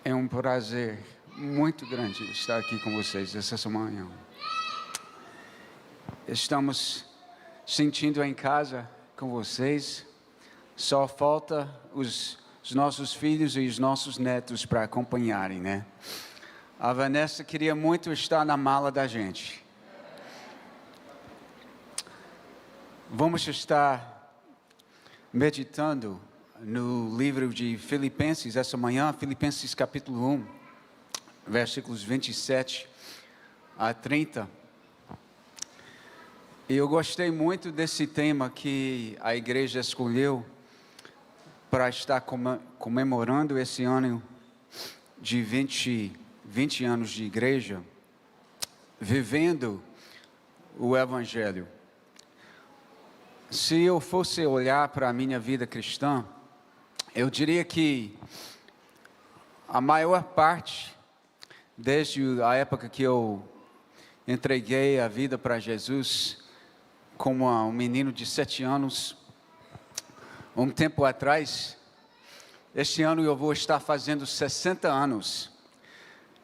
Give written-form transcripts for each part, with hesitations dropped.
É um prazer muito grande estar aqui com vocês essa manhã. Estamos sentindo em casa com vocês. Só falta os nossos filhos e os nossos netos para acompanharem, né? A Vanessa queria muito estar na mala da gente. Vamos estar meditando no livro de Filipenses essa manhã, Filipenses capítulo 1, versículos 27 a 30. E eu gostei muito desse tema que a igreja escolheu para estar comemorando esse ano de 20 anos de igreja, vivendo o Evangelho. Se eu fosse olhar para a minha vida cristã, eu diria que a maior parte, desde a época que eu entreguei a vida para Jesus, como um menino de 7 anos, um tempo atrás, este ano eu vou estar fazendo 60 anos.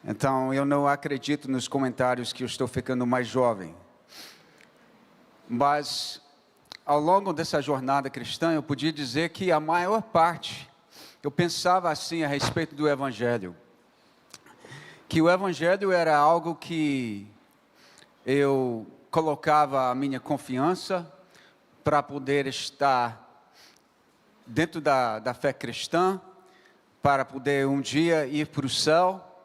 Então, eu não acredito nos comentários que eu estou ficando mais jovem. Mas, ao longo dessa jornada cristã, eu podia dizer que a maior parte, eu pensava assim a respeito do Evangelho. Que o Evangelho era algo que eu colocava a minha confiança para poder estar dentro da fé cristã, para poder um dia ir para o céu.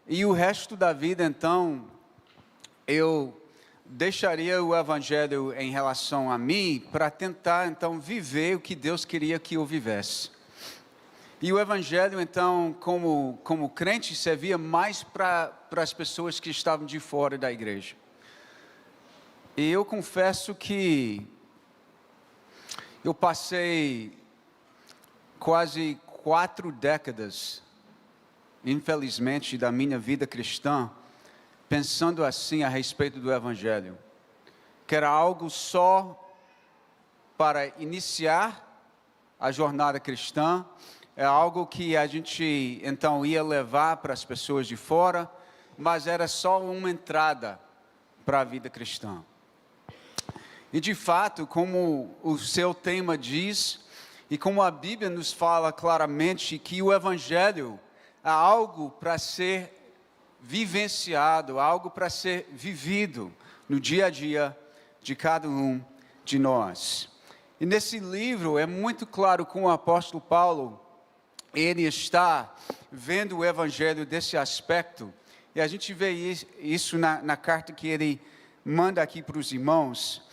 E o resto da vida, então, eu deixaria o Evangelho em relação a mim para tentar, então, viver o que Deus queria que eu vivesse. E o Evangelho, então, como crente, servia mais para as pessoas que estavam de fora da igreja. E eu confesso que eu passei quase 4 décadas, infelizmente, da minha vida cristã, pensando assim a respeito do Evangelho, que era algo só para iniciar a jornada cristã, é algo que a gente então ia levar para as pessoas de fora, mas era só uma entrada para a vida cristã. E de fato, como o seu tema diz, e como a Bíblia nos fala claramente, que o Evangelho é algo para ser vivenciado, algo para ser vivido no dia a dia de cada um de nós. E nesse livro é muito claro como o apóstolo Paulo, ele está vendo o Evangelho desse aspecto, e a gente vê isso na carta que ele manda aqui para os irmãos.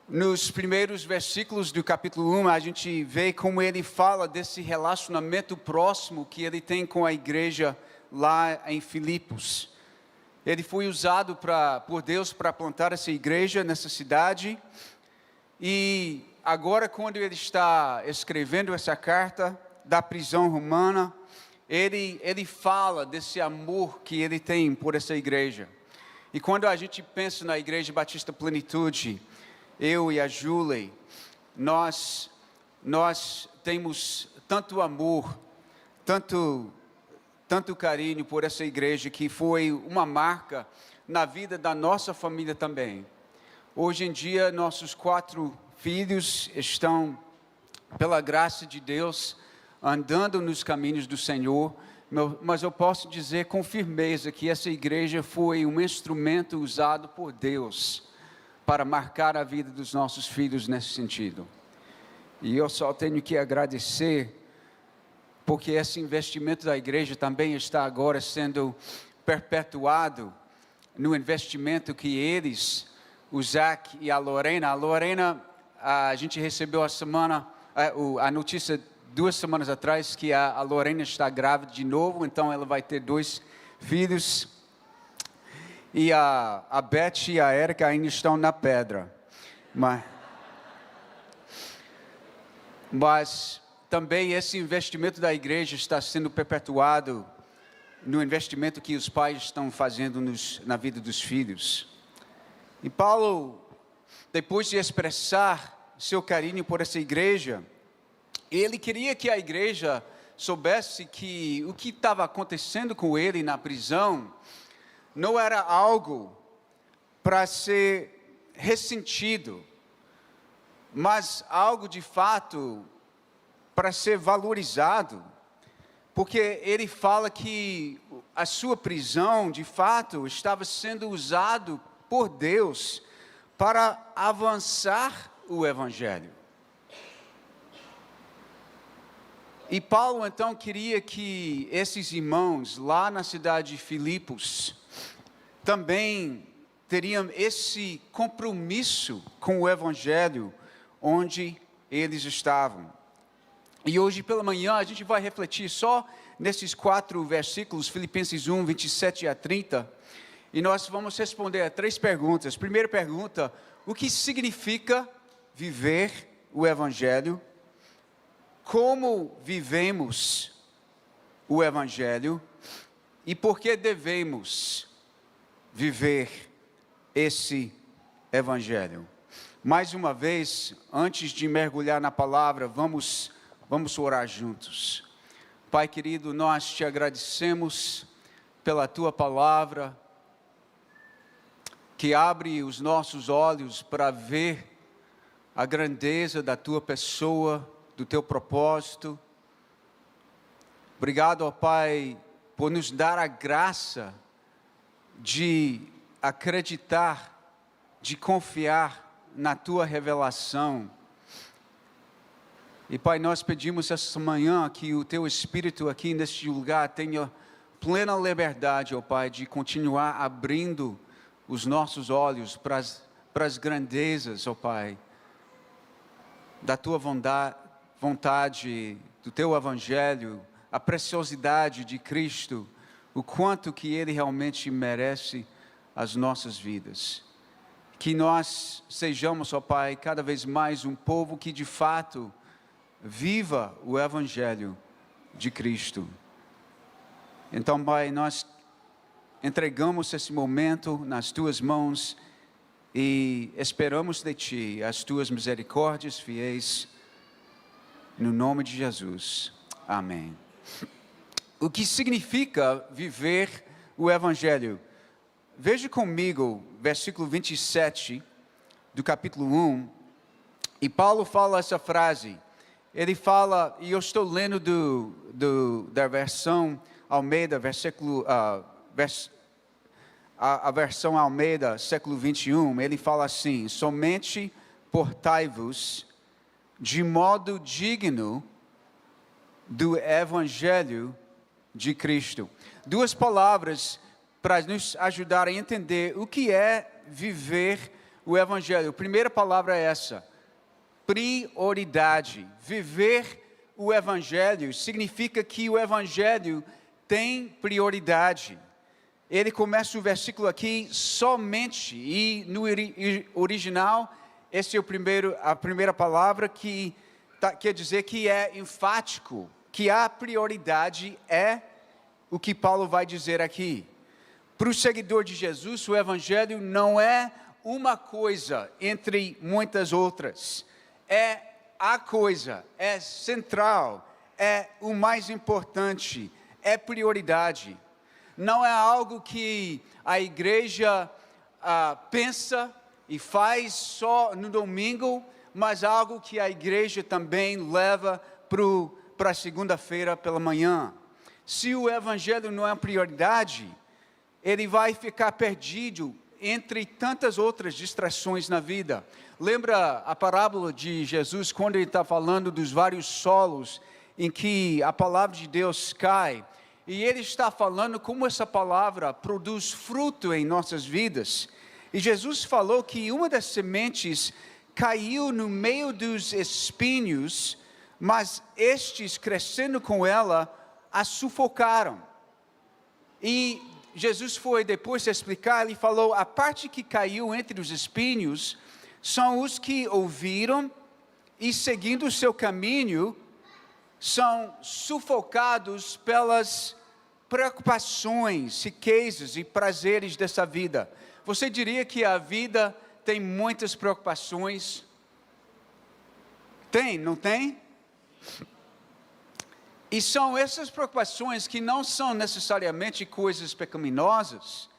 Nos primeiros versículos do capítulo 1, a gente vê como ele fala desse relacionamento próximo que ele tem com a igreja lá em Filipos. Ele foi usado por Deus para plantar essa igreja nessa cidade. E agora, quando ele está escrevendo essa carta da prisão romana, ele fala desse amor que ele tem por essa igreja. E quando a gente pensa na Igreja Batista Plenitude, eu e a Julie, nós temos tanto amor, tanto carinho por essa igreja, que foi uma marca na vida da nossa família também. Hoje em dia, nossos 4 filhos estão, pela graça de Deus, andando nos caminhos do Senhor, mas eu posso dizer com firmeza que essa igreja foi um instrumento usado por Deus para marcar a vida dos nossos filhos nesse sentido. E eu só tenho que agradecer, porque esse investimento da igreja também está agora sendo perpetuado no investimento que eles, o Zach e a Lorena, a gente recebeu a notícia 2 semanas atrás que a Lorena está grávida de novo, então ela vai ter 2 filhos. E a Beth e a Erika ainda estão na pedra. Mas também esse investimento da igreja está sendo perpetuado no investimento que os pais estão fazendo na vida dos filhos. E Paulo, depois de expressar seu carinho por essa igreja, ele queria que a igreja soubesse que o que estava acontecendo com ele na prisão não era algo para ser ressentido, mas algo de fato para ser valorizado, porque ele fala que a sua prisão de fato estava sendo usado por Deus para avançar o Evangelho. E Paulo então queria que esses irmãos lá na cidade de Filipos também teriam esse compromisso com o Evangelho onde eles estavam. E hoje pela manhã a gente vai refletir só nesses 4 versículos, Filipenses 1, 27 a 30, e nós vamos responder a 3 perguntas. Primeira pergunta: o que significa viver o Evangelho? Como vivemos o Evangelho? E por que devemos viver esse Evangelho? Mais uma vez, antes de mergulhar na palavra, vamos orar juntos. Pai querido, nós te agradecemos pela tua palavra, que abre os nossos olhos para ver a grandeza da tua pessoa, do teu propósito. Obrigado, ó Pai, por nos dar a graça de acreditar, de confiar na tua revelação. E Pai, nós pedimos essa manhã que o teu Espírito aqui neste lugar tenha plena liberdade, ó Pai, de continuar abrindo os nossos olhos para as grandezas, ó Pai, da tua vontade, do teu Evangelho, a preciosidade de Cristo, o quanto que Ele realmente merece as nossas vidas. Que nós sejamos, ó Pai, cada vez mais um povo que de fato viva o Evangelho de Cristo. Então, Pai, nós entregamos esse momento nas Tuas mãos e esperamos de Ti as Tuas misericórdias fiéis, no nome de Jesus. Amém. O que significa viver o Evangelho? Veja comigo, versículo 27 do capítulo 1, e Paulo fala essa frase. Ele fala, e eu estou lendo da versão Almeida, a versão Almeida, século 21, ele fala assim: somente portai-vos de modo digno do Evangelho de Cristo. 2 palavras para nos ajudar a entender o que é viver o Evangelho. A primeira palavra é essa: prioridade. Viver o Evangelho significa que o Evangelho tem prioridade. Ele começa o versículo aqui, somente, e no original, esse é a primeira palavra que quer dizer que é enfático, que a prioridade é o que Paulo vai dizer aqui. Para o seguidor de Jesus, o Evangelho não é uma coisa entre muitas outras. É a coisa, é central, é o mais importante, é prioridade. Não é algo que a igreja pensa e faz só no domingo, mas algo que a igreja também leva para segunda-feira pela manhã. Se o Evangelho não é prioridade, ele vai ficar perdido entre tantas outras distrações na vida. Lembra a parábola de Jesus, quando ele está falando dos vários solos em que a palavra de Deus cai, e ele está falando como essa palavra produz fruto em nossas vidas. E Jesus falou que uma das sementes caiu no meio dos espinhos, mas estes, crescendo com ela, a sufocaram. E Jesus foi depois explicar, ele falou: a parte que caiu entre os espinhos são os que ouviram e, seguindo o seu caminho, são sufocados pelas preocupações, riquezas e prazeres dessa vida. Você diria que a vida tem muitas preocupações? Tem, não tem? E são essas preocupações que não são necessariamente coisas pecaminosas,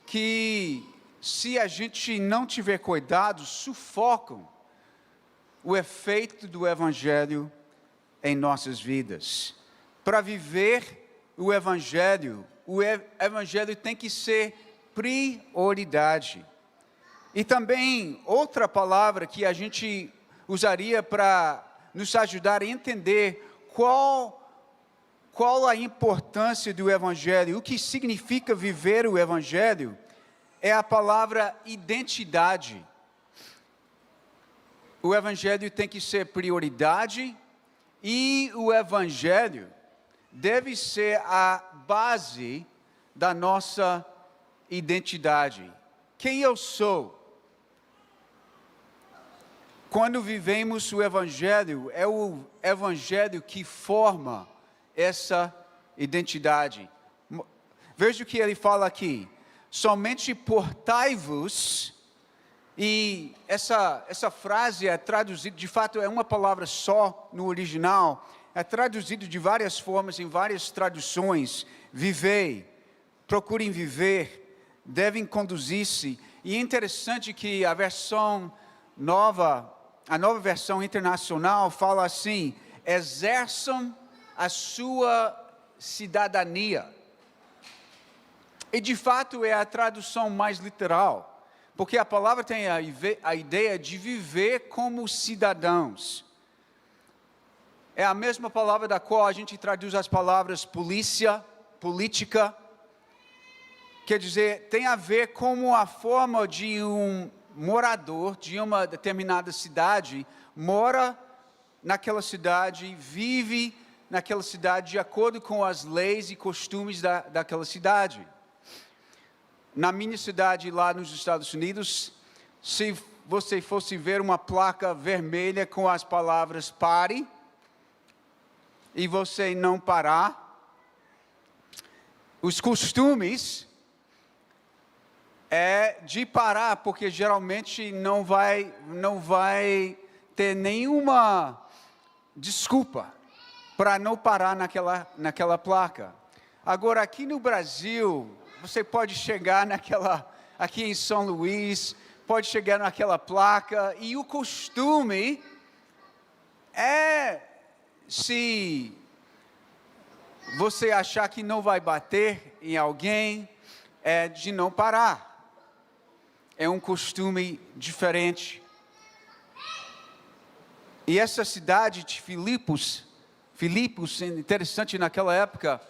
que se a gente não tiver cuidado, sufocam o efeito do Evangelho em nossas vidas. Para viver o Evangelho tem que ser prioridade. E também outra palavra que a gente usaria para nos ajudar a entender qual a importância do Evangelho, o que significa viver o Evangelho, é a palavra identidade. O Evangelho tem que ser prioridade e o Evangelho deve ser a base da nossa identidade. Quem eu sou? Quando vivemos o Evangelho, é o Evangelho que forma essa identidade. Veja o que ele fala aqui. Somente portai-vos, e essa frase é traduzida, de fato é uma palavra só no original, é traduzido de várias formas, em várias traduções. Vivei, procurem viver, devem conduzir-se. E é interessante que a nova versão internacional fala assim: exerçam a sua cidadania. E de fato é a tradução mais literal, porque a palavra tem a ideia de viver como cidadãos. É a mesma palavra da qual a gente traduz as palavras polícia, política. Quer dizer, tem a ver com a forma de um morador de uma determinada cidade, mora naquela cidade, vive naquela cidade de acordo com as leis e costumes daquela cidade. Na minha cidade lá nos Estados Unidos, se você fosse ver uma placa vermelha com as palavras pare, e você não parar, os costumes é de parar, porque geralmente não vai ter nenhuma desculpa para não parar naquela placa. Agora, aqui no Brasil, você pode chegar aqui em São Luís, pode chegar naquela placa, e o costume é, se você achar que não vai bater em alguém, é de não parar. É um costume diferente. E essa cidade de Filipos, interessante, naquela época,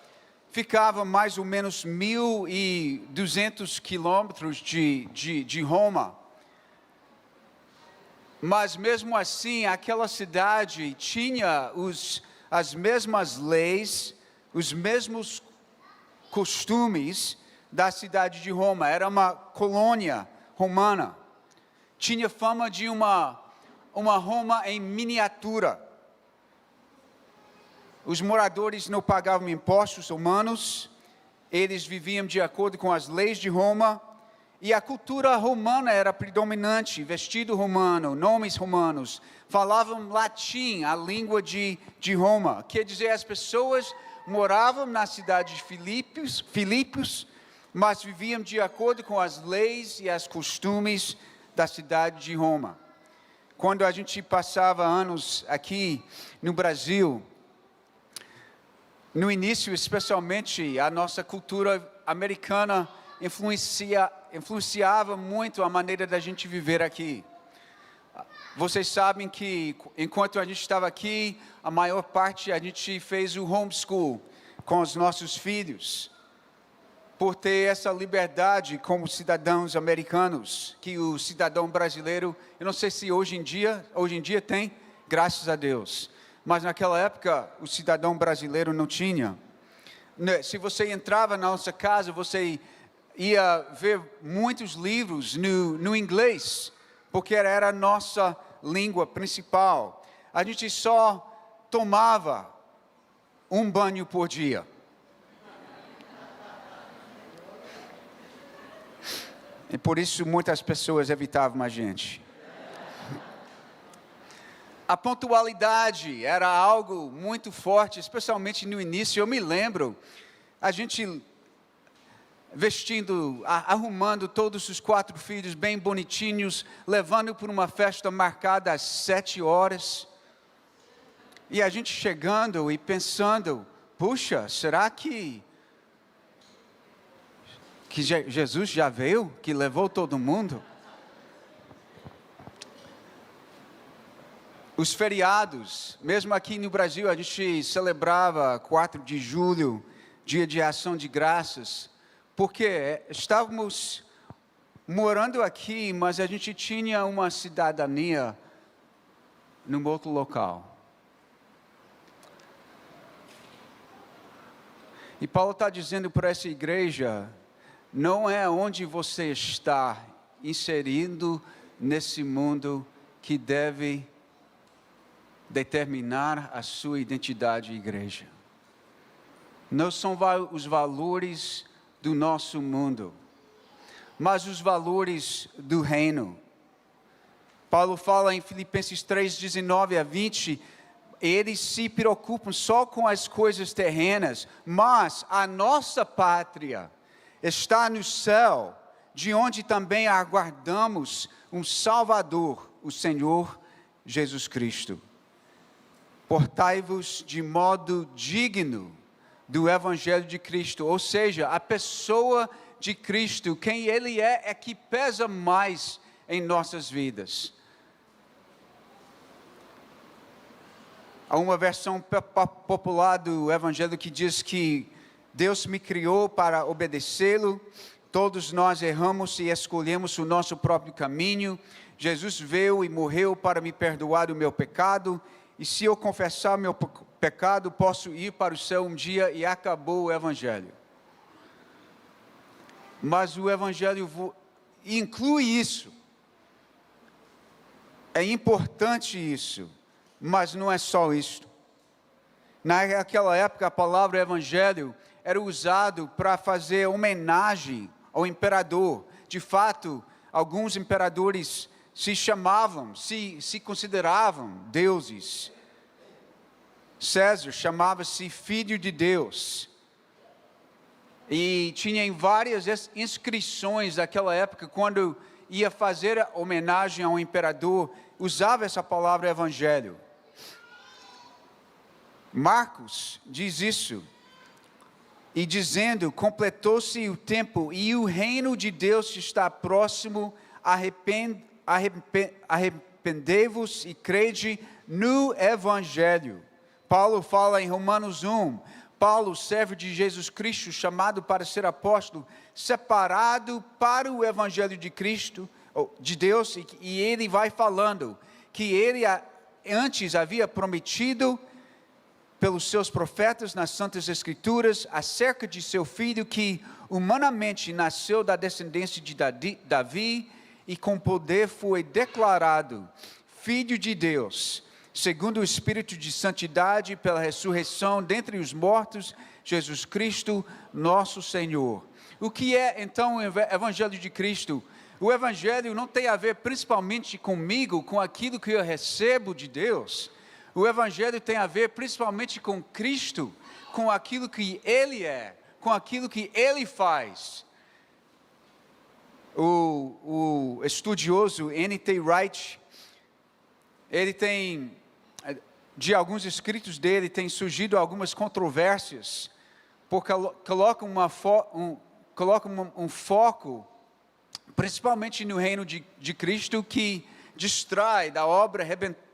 ficava mais ou menos 1.200 quilômetros de Roma. Mas mesmo assim, aquela cidade tinha as mesmas leis, os mesmos costumes da cidade de Roma. Era uma colônia romana. Tinha fama de uma Roma em miniatura. Os moradores não pagavam impostos romanos, eles viviam de acordo com as leis de Roma, e a cultura romana era predominante, vestido romano, nomes romanos, falavam latim, a língua de Roma. Quer dizer, as pessoas moravam na cidade de Filipos, mas viviam de acordo com as leis e os costumes da cidade de Roma. Quando a gente passava anos aqui no Brasil, no início, especialmente, a nossa cultura americana influenciava muito a maneira da gente viver aqui. Vocês sabem que, enquanto a gente estava aqui, a maior parte a gente fez o homeschool com os nossos filhos, por ter essa liberdade como cidadãos americanos, que o cidadão brasileiro, eu não sei se hoje em dia tem, graças a Deus. Mas naquela época, o cidadão brasileiro não tinha. Se você entrava na nossa casa, você ia ver muitos livros no inglês, porque era a nossa língua principal. A gente só tomava um banho por dia. E por isso muitas pessoas evitavam a gente. A pontualidade era algo muito forte, especialmente no início. Eu me lembro, a gente arrumando todos os 4 filhos bem bonitinhos, levando para uma festa marcada às 7 horas. E a gente chegando e pensando, puxa, será que Jesus já veio? Que levou todo mundo? Os feriados, mesmo aqui no Brasil, a gente celebrava 4 de julho, dia de ação de graças, porque estávamos morando aqui, mas a gente tinha uma cidadania num outro local. E Paulo está dizendo para essa igreja, não é onde você está inserido nesse mundo que deve determinar a sua identidade de igreja. Não são os valores do nosso mundo, mas os valores do reino. Paulo fala em Filipenses 3, 19 a 20, eles se preocupam só com as coisas terrenas, mas a nossa pátria está no céu, de onde também aguardamos um Salvador, o Senhor Jesus Cristo. Portai-vos de modo digno do Evangelho de Cristo, ou seja, a pessoa de Cristo, quem Ele é que pesa mais em nossas vidas. Há uma versão popular do Evangelho que diz que Deus me criou para obedecê-lo, todos nós erramos e escolhemos o nosso próprio caminho, Jesus veio e morreu para me perdoar o meu pecado, e se eu confessar meu pecado, posso ir para o céu um dia e acabou o Evangelho. Mas o Evangelho inclui isso. É importante isso, mas não é só isso. Naquela época, a palavra Evangelho era usado para fazer homenagem ao imperador. De fato, alguns imperadores se chamavam, se consideravam deuses. César chamava-se filho de Deus. E tinha em várias inscrições daquela época, quando ia fazer homenagem ao imperador, usava essa palavra evangelho. Marcos diz isso, e dizendo, completou-se o tempo, e o reino de Deus está próximo, arrependei-vos e crede no Evangelho. Paulo fala em Romanos 1, Paulo, servo de Jesus Cristo, chamado para ser apóstolo, separado para o Evangelho de Cristo, de Deus, e ele vai falando que ele antes havia prometido pelos seus profetas nas Santas Escrituras, acerca de seu filho que humanamente nasceu da descendência de Davi, e com poder foi declarado Filho de Deus, segundo o Espírito de Santidade, pela ressurreição dentre os mortos, Jesus Cristo, nosso Senhor. O que é então o Evangelho de Cristo? O Evangelho não tem a ver principalmente comigo, com aquilo que eu recebo de Deus. O Evangelho tem a ver principalmente com Cristo, com aquilo que Ele é, com aquilo que Ele faz. O estudioso N.T. Wright, ele tem, de alguns escritos dele, tem surgido algumas controvérsias, porque coloca um foco, principalmente no reino de Cristo, que distrai da obra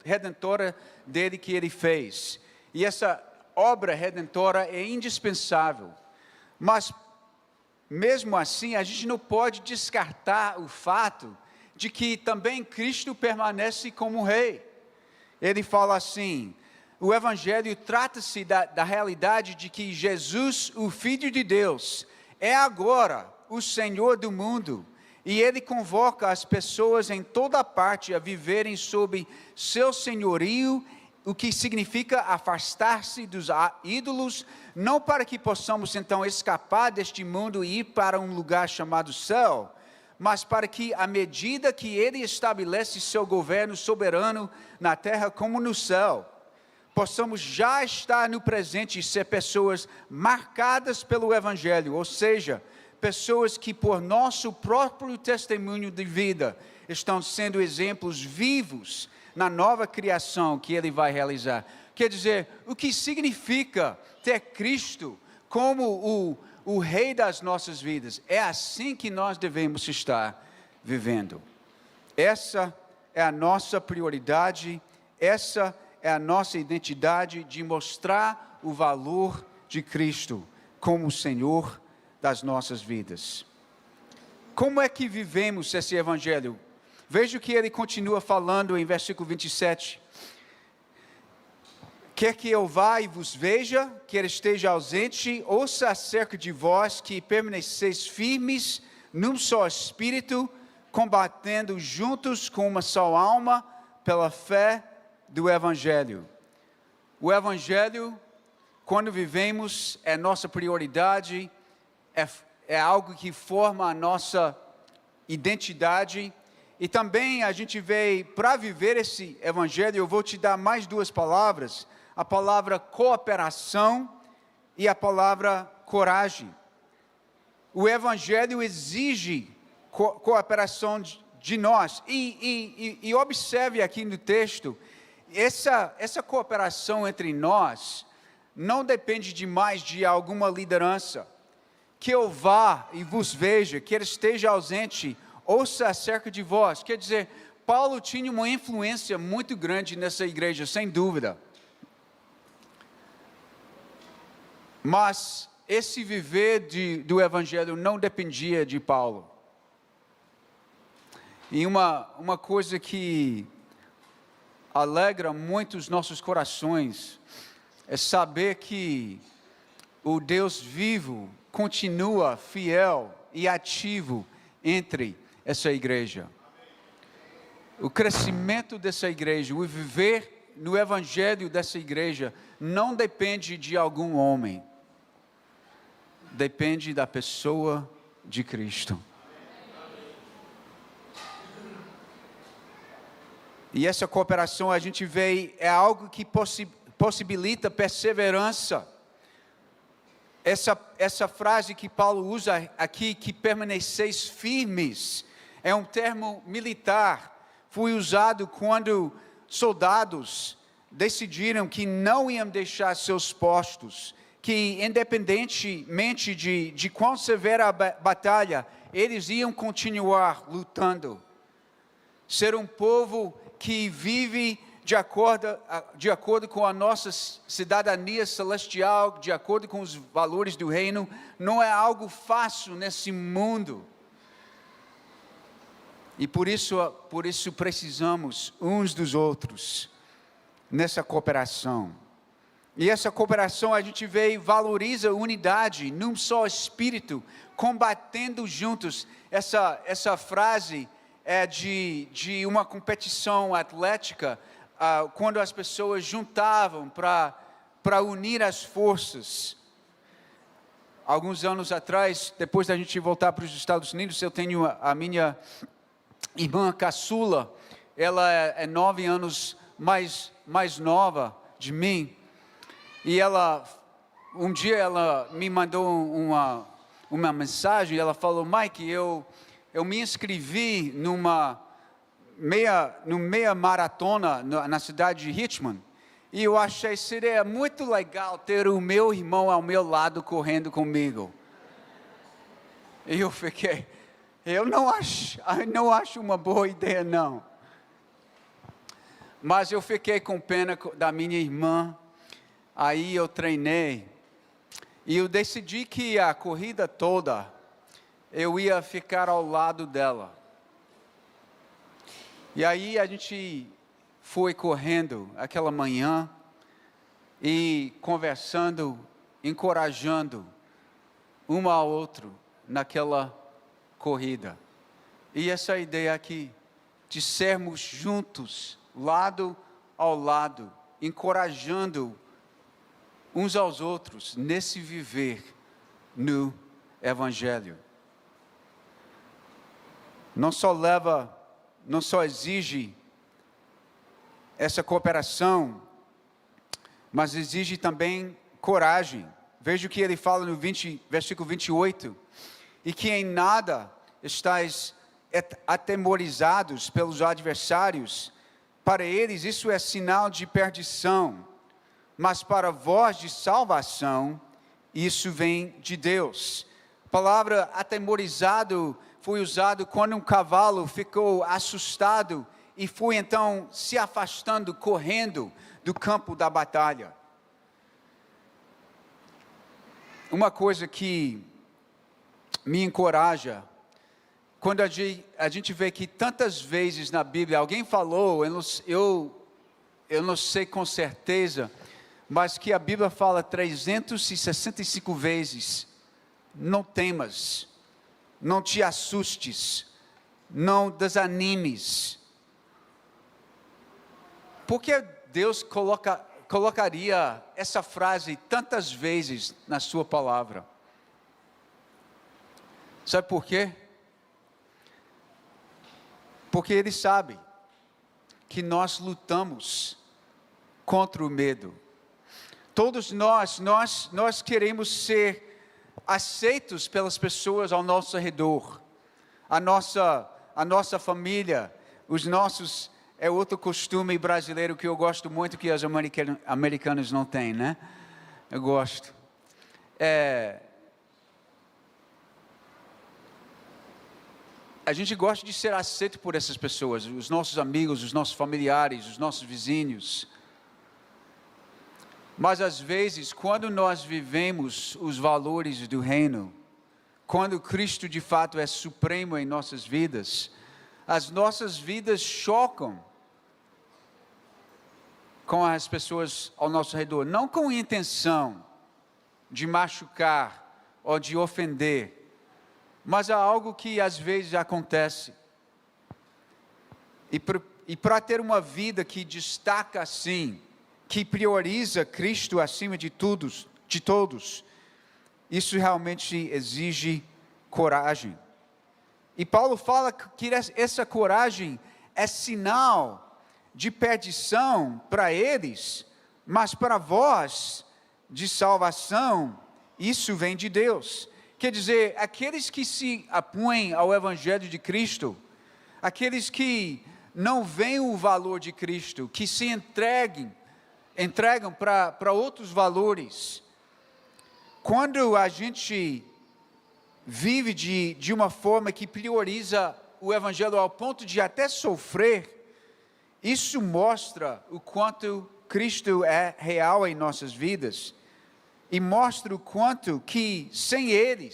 redentora dele que ele fez. E essa obra redentora é indispensável. Mas, mesmo assim, a gente não pode descartar o fato de que também Cristo permanece como rei. Ele fala assim, o Evangelho trata-se da realidade de que Jesus, o Filho de Deus, é agora o Senhor do mundo, e Ele convoca as pessoas em toda parte a viverem sob seu senhorio, o que significa afastar-se dos ídolos, não para que possamos então escapar deste mundo e ir para um lugar chamado céu, mas para que, à medida que Ele estabelece seu governo soberano na terra como no céu, possamos já estar no presente e ser pessoas marcadas pelo Evangelho, ou seja, pessoas que por nosso próprio testemunho de vida estão sendo exemplos vivos na nova criação que Ele vai realizar. Quer dizer, o que significa ter Cristo como o Rei das nossas vidas? É assim que nós devemos estar vivendo. Essa é a nossa prioridade, essa é a nossa identidade de mostrar o valor de Cristo como o Senhor das nossas vidas. Como é que vivemos esse Evangelho? Veja o que ele continua falando em versículo 27. Quer que eu vá e vos veja, quer esteja ausente, ouça acerca de vós que permaneceis firmes num só espírito, combatendo juntos com uma só alma, pela fé do Evangelho. O Evangelho, quando vivemos, é nossa prioridade, é algo que forma a nossa identidade. E também a gente veio para viver esse Evangelho, eu vou te dar mais duas palavras, a palavra cooperação e a palavra coragem. O Evangelho exige cooperação de nós. E observe aqui no texto, essa cooperação entre nós não depende demais de alguma liderança. Que eu vá e vos veja, que ele esteja ausente, ouça acerca de vós. Quer dizer, Paulo tinha uma influência muito grande nessa igreja, sem dúvida. Mas esse viver do Evangelho não dependia de Paulo. E uma coisa que alegra muito os nossos corações é saber que o Deus vivo continua fiel e ativo entre essa igreja. O crescimento dessa igreja, o viver no Evangelho dessa igreja, não depende de algum homem. Depende da pessoa de Cristo. E essa cooperação a gente vê, é algo que possibilita perseverança. Essa frase que Paulo usa aqui, que permaneceis firmes, é um termo militar. Foi usado quando soldados decidiram que não iam deixar seus postos, que independentemente de quão severa a batalha, eles iam continuar lutando. Ser um povo que vive de acordo com a nossa cidadania celestial, de acordo com os valores do reino, não é algo fácil nesse mundo. E por isso precisamos uns dos outros, nessa cooperação. E essa cooperação a gente vê e valoriza a unidade, num só espírito, combatendo juntos. Essa frase é de uma competição atlética, quando as pessoas juntavam para unir as forças. Alguns anos atrás, depois da gente voltar para os Estados Unidos, eu tenho a minha irmã caçula, ela é 9 anos mais nova de mim, e um dia ela me mandou uma mensagem, ela falou: Mike, eu me inscrevi numa meia maratona na cidade de Richmond, e eu achei que seria muito legal ter o meu irmão ao meu lado correndo comigo. E eu fiquei, eu não acho uma boa ideia não. Mas eu fiquei com pena da minha irmã, aí eu treinei, e eu decidi que a corrida toda, eu ia ficar ao lado dela. E aí a gente foi correndo aquela manhã, e conversando, encorajando um ao outro naquela corrida. E essa ideia aqui, de sermos juntos, lado ao lado, encorajando uns aos outros nesse viver no Evangelho. não só exige essa cooperação, mas exige também coragem. Veja o que ele fala no versículo 28. E que em nada estáis atemorizados pelos adversários. Para eles isso é sinal de perdição, mas para vós de salvação, isso vem de Deus. A palavra atemorizado foi usado quando um cavalo ficou assustado e foi então se afastando, correndo do campo da batalha. Uma coisa que me encoraja, quando a gente vê que tantas vezes na Bíblia, alguém falou, eu não sei com certeza, mas que a Bíblia fala 365 vezes, não temas, não te assustes, não desanimes. Por que Deus colocaria essa frase tantas vezes na sua palavra? Sabe por quê? Porque Ele sabe que nós lutamos contra o medo. Todos nós queremos ser aceitos pelas pessoas ao nosso redor. A nossa família, os nossos... É outro costume brasileiro que eu gosto muito, que os americanos não têm, né? Eu gosto. A gente gosta de ser aceito por essas pessoas, os nossos amigos, os nossos familiares, os nossos vizinhos. Mas às vezes, quando nós vivemos os valores do reino, quando Cristo de fato é supremo em nossas vidas, as nossas vidas chocam com as pessoas ao nosso redor, não com intenção de machucar ou de ofender, mas há algo que às vezes acontece. E para ter uma vida que destaca assim, que prioriza Cristo acima de todos, isso realmente exige coragem. E Paulo fala que essa coragem é sinal de perdição para eles, mas para vós, de salvação, isso vem de Deus. Quer dizer, aqueles que se apõem ao Evangelho de Cristo, aqueles que não veem o valor de Cristo, que se entregam para outros valores, quando a gente vive de uma forma que prioriza o Evangelho ao ponto de até sofrer, isso mostra o quanto Cristo é real em nossas vidas, e mostra o quanto que sem Ele,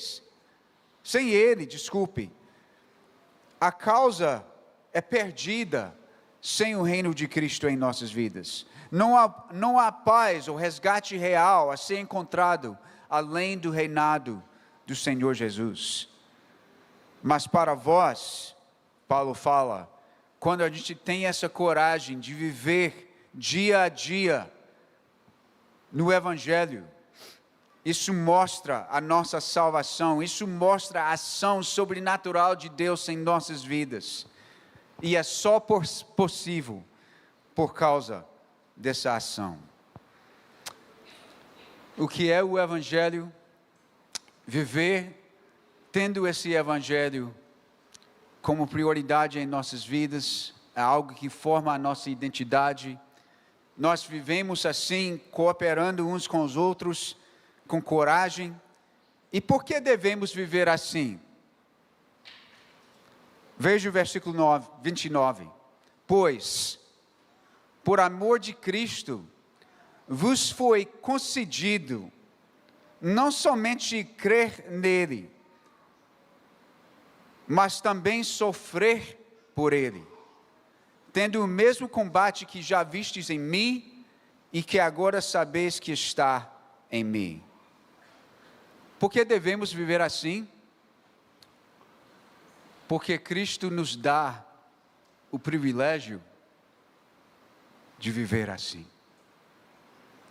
a causa é perdida sem o reino de Cristo em nossas vidas. Não há paz ou resgate real a ser encontrado além do reinado do Senhor Jesus. Mas para vós, Paulo fala, quando a gente tem essa coragem de viver dia a dia no Evangelho, isso mostra a nossa salvação, isso mostra a ação sobrenatural de Deus em nossas vidas. E é só possível por causa dessa ação. O que é o Evangelho? Viver tendo esse Evangelho como prioridade em nossas vidas, é algo que forma a nossa identidade. Nós vivemos assim, cooperando uns com os outros, com coragem. E por que devemos viver assim? Veja o versículo 29. Pois, por amor de Cristo, vos foi concedido não somente crer nele, mas também sofrer por ele, tendo o mesmo combate que já vistes em mim e que agora sabeis que está em mim. Por que devemos viver assim? Porque Cristo nos dá o privilégio de viver assim.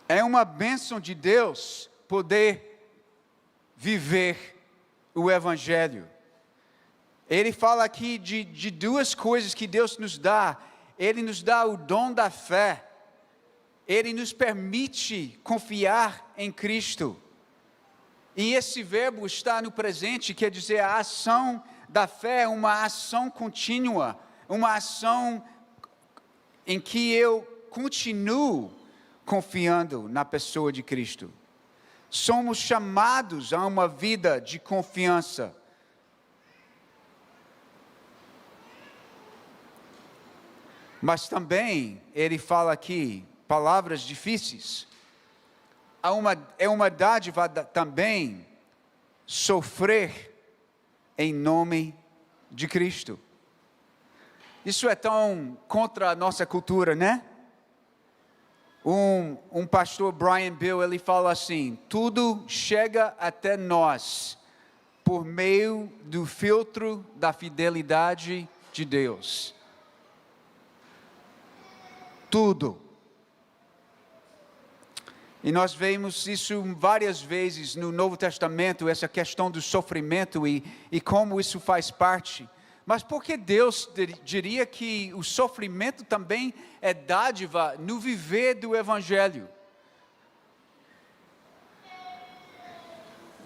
É uma bênção de Deus poder viver o Evangelho. Ele fala aqui de duas coisas que Deus nos dá. Ele nos dá o dom da fé. Ele nos permite confiar em Cristo. E esse verbo está no presente, quer dizer, a ação da fé é uma ação contínua, uma ação em que eu continuo confiando na pessoa de Cristo. Somos chamados a uma vida de confiança. Mas também, ele fala aqui, palavras difíceis. É uma dádiva também sofrer em nome de Cristo. Isso é tão contra a nossa cultura, né? Um pastor, Brian Bill, ele fala assim: tudo chega até nós por meio do filtro da fidelidade de Deus. Tudo. E nós vemos isso várias vezes no Novo Testamento, essa questão do sofrimento e como isso faz parte. Mas por que Deus diria que o sofrimento também é dádiva no viver do Evangelho?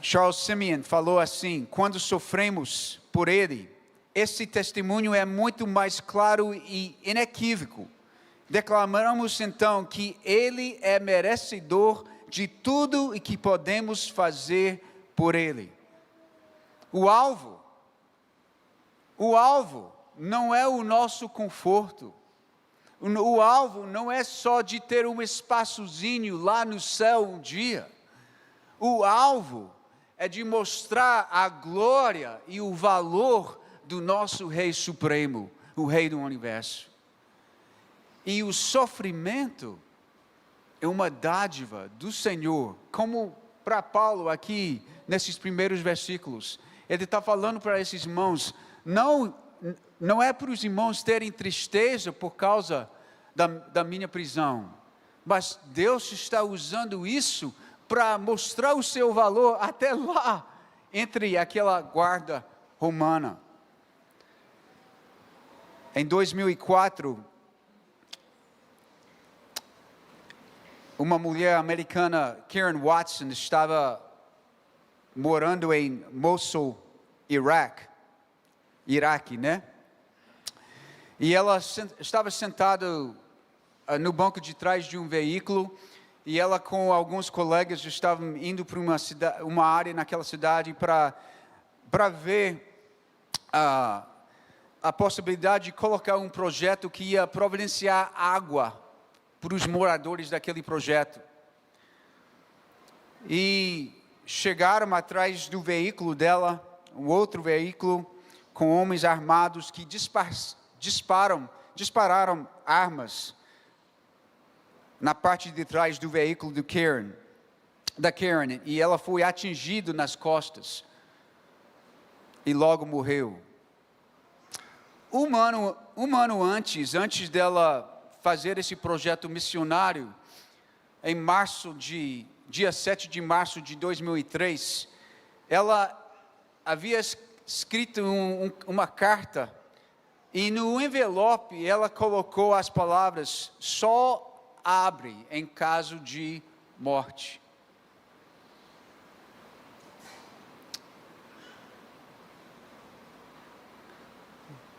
Charles Simeon falou assim: quando sofremos por Ele, esse testemunho é muito mais claro e inequívoco. Declaramos então que Ele é merecedor de tudo e que podemos fazer por Ele. O alvo não é o nosso conforto. O alvo não é só de ter um espaçozinho lá no céu um dia. O alvo é de mostrar a glória e o valor do nosso Rei Supremo, o Rei do Universo. E o sofrimento é uma dádiva do Senhor, como para Paulo aqui, nesses primeiros versículos. Ele está falando para esses irmãos, não é para os irmãos terem tristeza por causa da minha prisão, mas Deus está usando isso para mostrar o seu valor até lá, entre aquela guarda romana. Em 2004, uma mulher americana, Karen Watson, estava morando em Mosul, Iraque, né? E ela estava sentada no banco de trás de um veículo, e ela com alguns colegas estavam indo para uma área naquela cidade para ver a possibilidade de colocar um projeto que ia providenciar água para os moradores daquele projeto. E chegaram atrás do veículo dela, um outro veículo com homens armados que dispararam armas na parte de trás do veículo da Karen, e ela foi atingida nas costas e logo morreu. Um ano antes dela fazer esse projeto missionário, dia 7 de março de 2003, ela havia escrito uma carta, e no envelope ela colocou as palavras: só abre em caso de morte.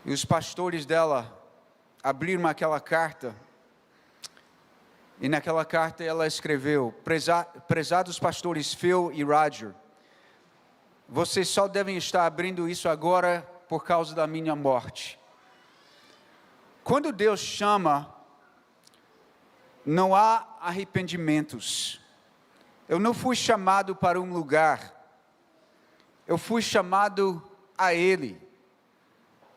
E os pastores dela abriram aquela carta, e naquela carta ela escreveu: prezados pastores Phil e Roger, vocês só devem estar abrindo isso agora por causa da minha morte. Quando Deus chama, não há arrependimentos. Eu não fui chamado para um lugar, eu fui chamado a Ele.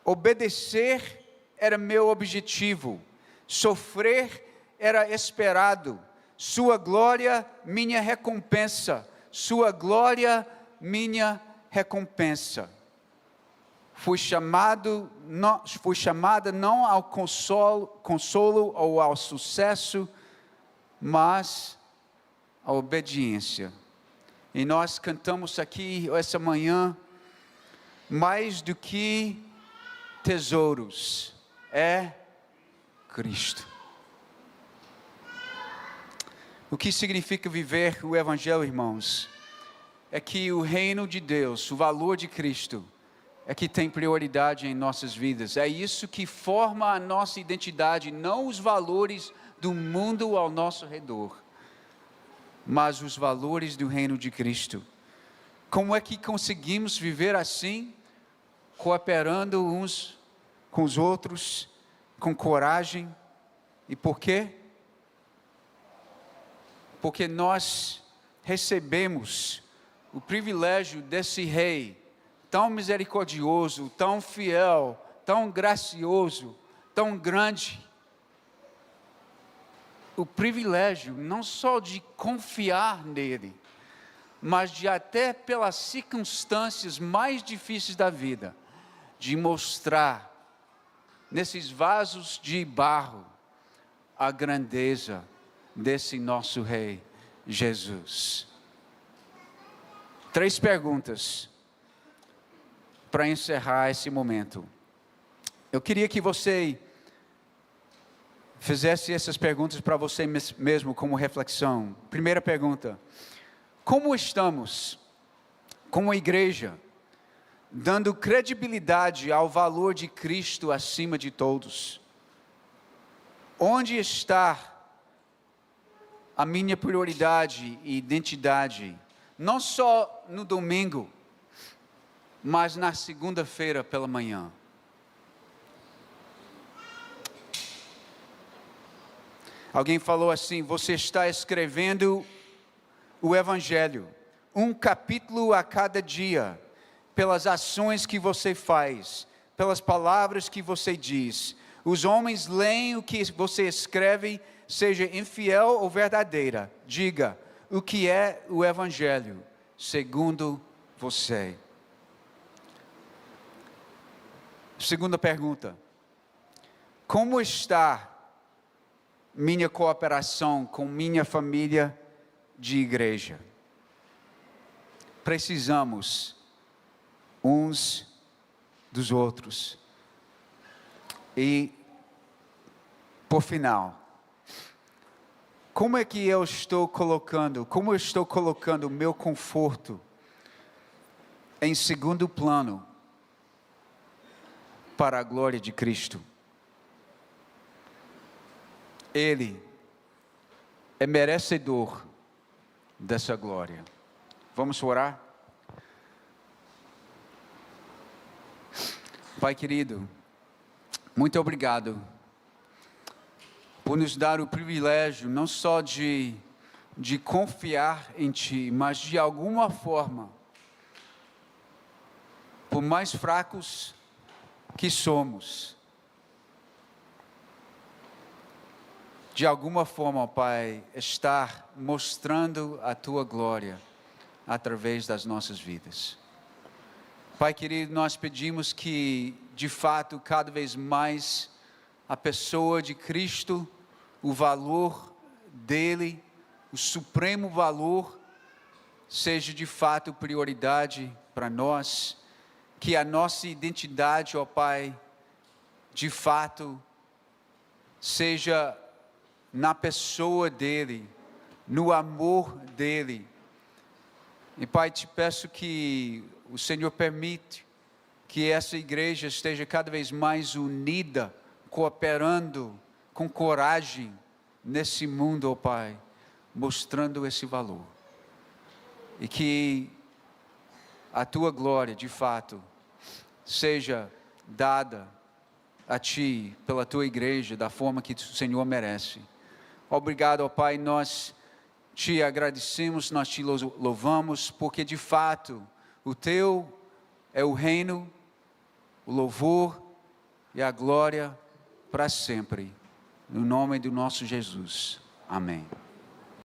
Obedecer era meu objetivo, sofrer era esperado, sua glória, minha recompensa, sua glória, minha recompensa. Fui chamada não ao consolo ou ao sucesso, mas à obediência. E nós cantamos aqui essa manhã: mais do que tesouros, é Cristo. O que significa viver o Evangelho, irmãos? É que o reino de Deus, o valor de Cristo, é que tem prioridade em nossas vidas. É isso que forma a nossa identidade, não os valores do mundo ao nosso redor, mas os valores do reino de Cristo. Como é que conseguimos viver assim? Cooperando uns com os outros, com coragem. E por quê? Porque nós recebemos o privilégio desse rei, tão misericordioso, tão fiel, tão gracioso, tão grande. O privilégio não só de confiar nele, mas de até pelas circunstâncias mais difíceis da vida, de mostrar nesses vasos de barro a grandeza desse nosso Rei Jesus. 3 perguntas para encerrar esse momento. Eu queria que você fizesse essas perguntas para você mesmo como reflexão. Primeira pergunta: como estamos, como igreja, dando credibilidade ao valor de Cristo acima de todos? Onde está a minha prioridade e identidade? Não só no domingo, mas na segunda-feira pela manhã. Alguém falou assim: você está escrevendo o Evangelho, um capítulo a cada dia, pelas ações que você faz, pelas palavras que você diz. Os homens leem o que você escreve, seja infiel ou verdadeira. Diga o que é o Evangelho, segundo você. Segunda pergunta: como está minha cooperação com minha família de igreja? Precisamos uns dos outros. E, por final, como eu estou colocando o meu conforto em segundo plano para a glória de Cristo? Ele é merecedor dessa glória. Vamos orar? Pai querido, muito obrigado por nos dar o privilégio não só de confiar em Ti, mas de alguma forma, por mais fracos que somos, de alguma forma, Pai, estar mostrando a Tua glória através das nossas vidas. Pai querido, nós pedimos que, de fato, cada vez mais a pessoa de Cristo, o valor dele, o supremo valor, seja de fato prioridade para nós, que a nossa identidade, ó Pai, de fato, seja na pessoa dele, no amor dele. E Pai, te peço que o Senhor permite que essa igreja esteja cada vez mais unida, cooperando com coragem nesse mundo, ó Pai, mostrando esse valor. E que a Tua glória, de fato, seja dada a Ti, pela Tua igreja, da forma que o Senhor merece. Obrigado, ó Pai, nós Te agradecemos, nós Te louvamos, porque de fato, o Teu é o reino, o louvor e a glória para sempre. No nome do nosso Jesus. Amém.